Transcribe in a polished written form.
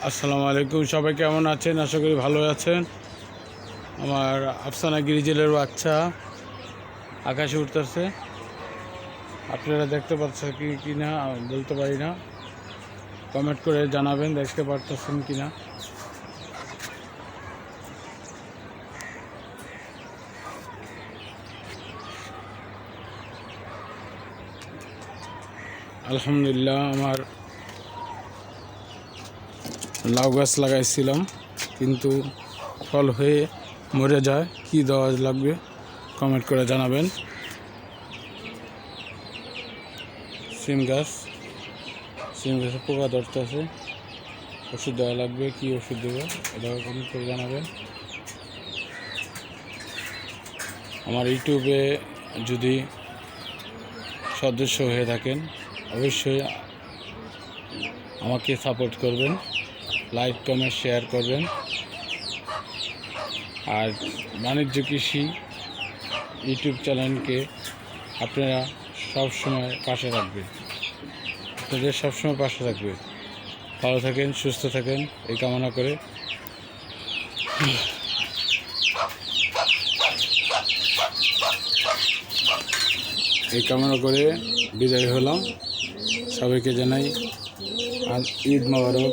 আসসালামু আলাইকুম। সবাই কেমন আছেন? আশা করি ভালো আছেন। আমার আফসানা গিরিজেলের বাচ্চা আকাশে উঠতেছে। আপনারা দেখতে পাচ্ছেন কি না বলতে পারি না, কমেন্ট করে জানাবেন দেখতে পারতেছেন কি না। আলহামদুলিল্লাহ, আমার লাউ গাছ লাগাইছিলাম কিন্তু ফল হয়ে মরে যায়। কি দেওয়া লাগবে কমেন্ট করে জানাবেন। সিম গাছে পোকা ধরতেছে, ওষুধ দেওয়া লাগবে। কি ওষুধ দেবো এটাও কমেন্ট করে জানাবেন। আমার ইউটিউবে যদি সদস্য হয়ে থাকেন অবশ্যই আমাকে সাপোর্ট করবেন, লাইক কমেন্ট শেয়ার করবেন। আর বাণিজ্য কৃষি ইউটিউব চ্যানেলকে আপনারা সবসময় পাশে রাখবেন, আপনাদের সবসময় পাশে থাকবে। ভালো থাকেন, সুস্থ থাকেন এই কামনা করে বিদায় হলাম। সবাইকে জানাই ঈদ মোবারক।